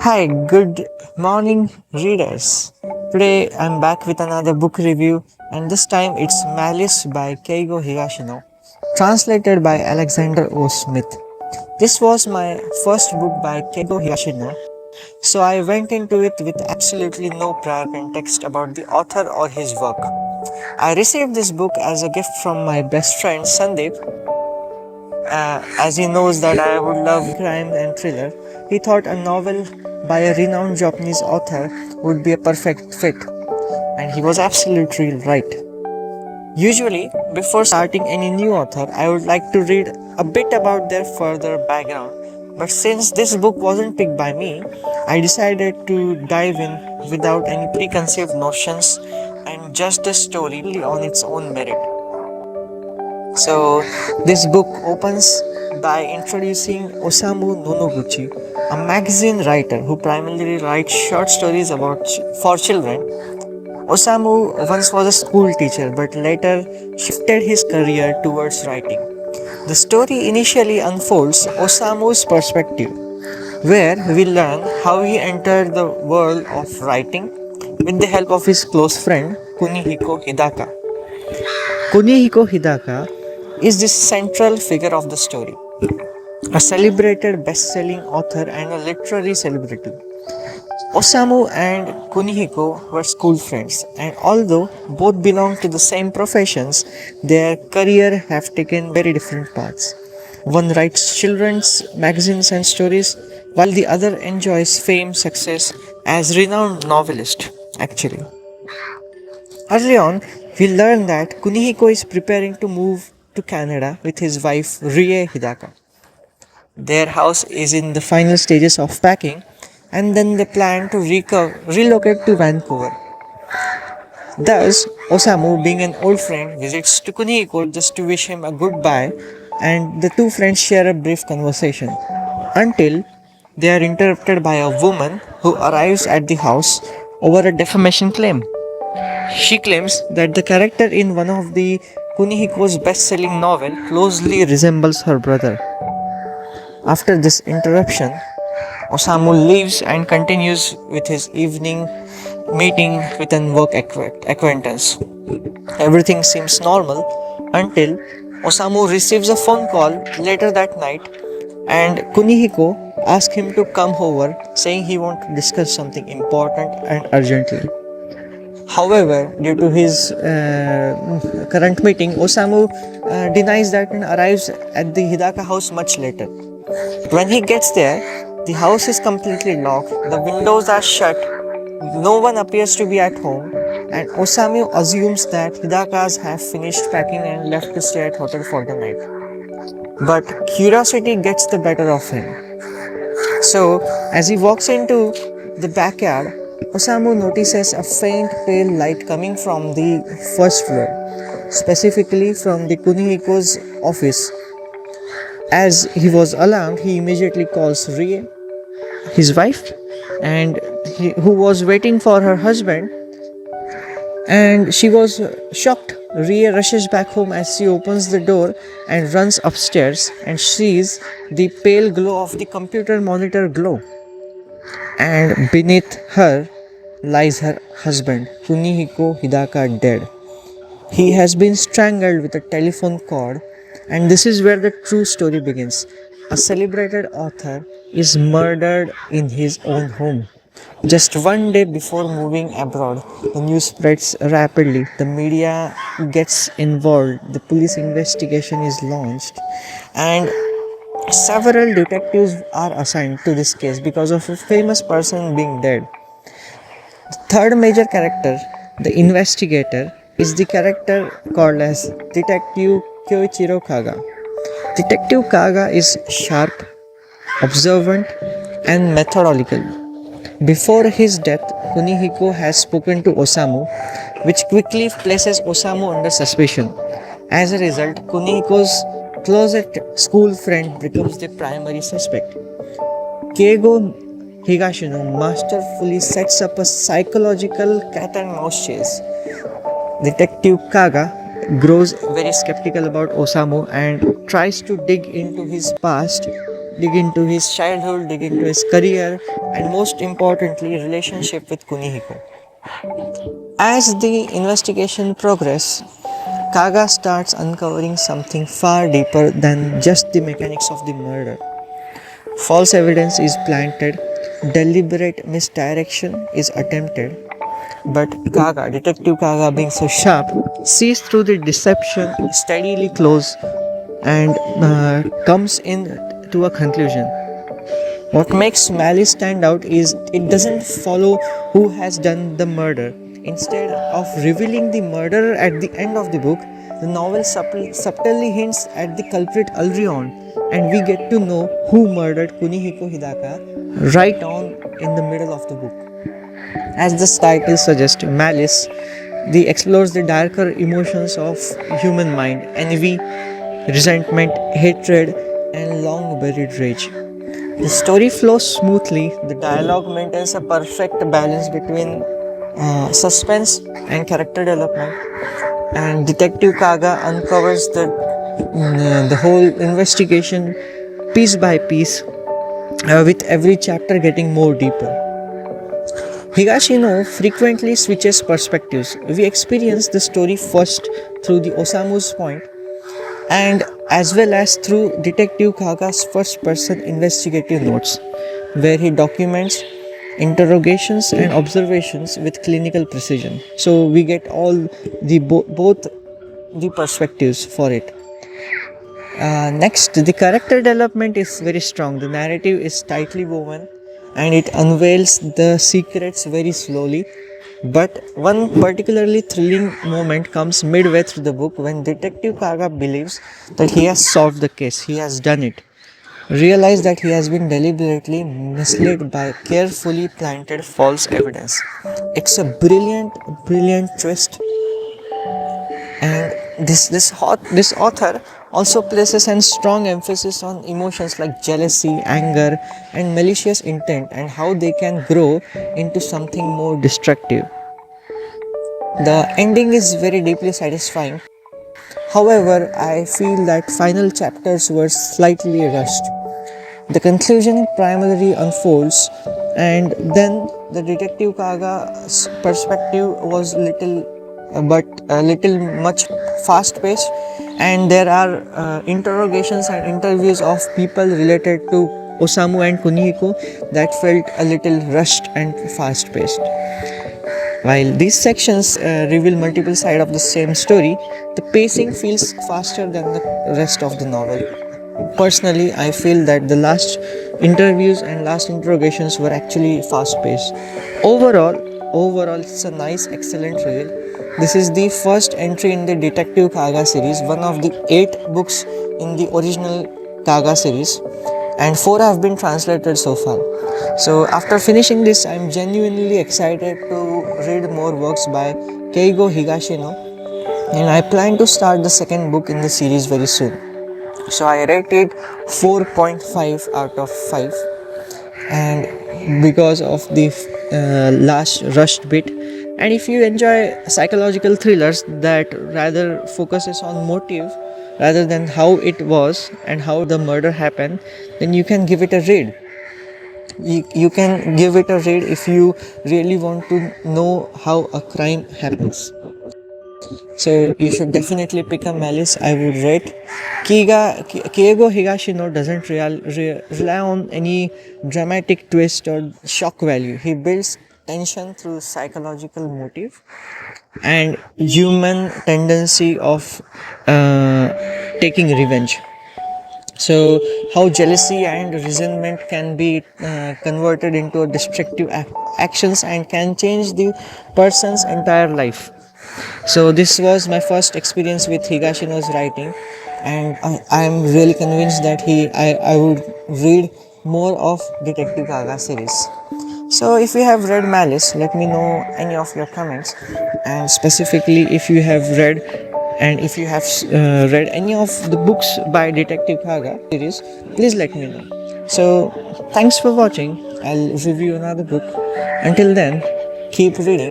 Hi, good morning, readers. Today I'm back with another book review, and this time it's Malice by Keigo Higashino, translated by Alexander O. Smith. This was my first book by Keigo Higashino, so I went into it with absolutely no prior context about the author or his work. I received this book as a gift from my best friend Sandeep, as he knows that I would love crime and thriller. He thought a novel by a renowned Japanese author would be a perfect fit, and he was absolutely right. Usually, before starting any new author, I would like to read a bit about their further background, but since this book wasn't picked by me, I decided to dive in without any preconceived notions and judge the story on its own merit. So, this book opens by introducing Osamu Nonoguchi, a magazine writer who primarily writes short stories for children. Osamu once was a school teacher but later shifted his career towards writing. The story initially unfolds Osamu's perspective, where we learn how he entered the world of writing with the help of his close friend Kunihiko Hidaka. Kunihiko Hidaka is the central figure of the story, a celebrated best-selling author and a literary celebrity. Osamu and Kunihiko were school friends, and although both belong to the same professions, their career have taken very different paths. One writes children's magazines and stories, while the other enjoys fame success as renowned novelist. Actually, early on, we learn that Kunihiko is preparing to move to Canada with his wife Rie Hidaka. Their house is in the final stages of packing, and then they plan to relocate to Vancouver. Thus, Osamu, being an old friend, visits to Kunihiko just to wish him a goodbye, and the two friends share a brief conversation until they are interrupted by a woman who arrives at the house over a defamation claim. She claims that the character in one of the Kunihiko's best-selling novel closely resembles her brother. After this interruption, Osamu leaves and continues with his evening meeting with an work acquaintance. Everything seems normal until Osamu receives a phone call later that night and Kunihiko asks him to come over saying he wants to discuss something important and urgently. However, due to his current meeting, Osamu denies that and arrives at the Hidaka house much later. When he gets there, the house is completely locked, the windows are shut, no one appears to be at home, and Osamu assumes that Hidakas have finished packing and left to stay at hotel for the night. But curiosity gets the better of him. So, as he walks into the backyard, Osamu notices a faint pale light coming from the first floor, specifically from the Kunihiko's office. As he was alarmed, he immediately calls Rie, his wife, and who was waiting for her husband, and she was shocked. Rie rushes back home as she opens the door and runs upstairs and sees the pale glow of the computer monitor glow. And beneath her lies her husband, Kunihiko Hidaka, dead. He has been strangled with a telephone cord, and this is where the true story begins. A celebrated author is murdered in his own home. Just one day before moving abroad, the news spreads rapidly. The media gets involved, the police investigation is launched, and several detectives are assigned to this case because of a famous person being dead. Third major character, the investigator, is the character called as Detective Kyoichiro Kaga. Detective Kaga is sharp, observant, and methodical. Before his death, Kunihiko has spoken to Osamu, which quickly places Osamu under suspicion. As a result, Kunihiko's closet school friend becomes the primary suspect. Keigo Higashino masterfully sets up a psychological cat and mouse chase. Detective Kaga grows very skeptical about Osamu and tries to dig into his past dig into his childhood, dig into his career, and most importantly, relationship with Kunihiko. As the investigation progresses, Kaga starts uncovering something far deeper than just the mechanics of the murder. False evidence is planted, deliberate misdirection is attempted, but Kaga, Detective Kaga, being so sharp, sees through the deception steadily close and comes in to a conclusion. What makes Malice stand out is it doesn't follow who has done the murder. Instead of revealing the murderer at the end of the book, the novel subtly hints at the culprit early on, and we get to know who murdered Kunihiko Hidaka right on in the middle of the book. As the title suggests, Malice explores the darker emotions of human mind, envy, resentment, hatred, and long buried rage. The story flows smoothly, the dialogue maintains a perfect balance between suspense and character development, and Detective Kaga uncovers the whole investigation piece by piece, with every chapter getting more deeper. Higashino frequently switches perspectives. We experience the story first through the Osamu's point, and as well as through Detective Kaga's first person investigative notes, where he documents interrogations and observations with clinical precision. So we get all the both the perspectives for it. Next, the character development is very strong. The narrative is tightly woven and it unveils the secrets very slowly. But one particularly thrilling moment comes midway through the book when Detective Kaga believes that he has solved the case, he has done it. Realize that he has been deliberately misled by carefully planted false evidence. It's a brilliant twist, and this author also places a strong emphasis on emotions like jealousy, anger, and malicious intent, and how they can grow into something more destructive. The ending is very deeply satisfying. However, I feel that final chapters were slightly rushed. The conclusion primarily unfolds, and then the Detective Kaga's perspective was little much fast paced, and there are interrogations and interviews of people related to Osamu and Kunihiko that felt a little rushed and fast paced. While these sections reveal multiple sides of the same story, the pacing feels faster than the rest of the novel. Personally, I feel that the last interviews and last interrogations were actually fast paced. Overall, overall, it's a nice, excellent read. This is the first entry in the Detective Kaga series, one of the 8 books in the original Kaga series, and 4 have been translated so far. So, after finishing this, I'm genuinely excited to read more works by Keigo Higashino, and I plan to start the second book in the series very soon. So I rated 4.5 out of 5, and because of the last rushed bit. And if you enjoy psychological thrillers that rather focuses on motive rather than how it was and how the murder happened, then you can give it a read. You can give it a read if you really want to know how a crime happens. So you should definitely pick a Malice. I would rate. Keigo Higashino doesn't rely on any dramatic twist or shock value. He builds tension through psychological motive and human tendency of taking revenge. So, how jealousy and resentment can be converted into destructive actions and can change the person's entire life. So this was my first experience with Higashino's writing, and I am really convinced that I would read more of Detective Kaga series. So if you have read Malice, let me know any of your comments, and specifically if you have read and if you have read any of the books by Detective Kaga series, please let me know. So thanks for watching. I'll review another book. Until then, keep reading.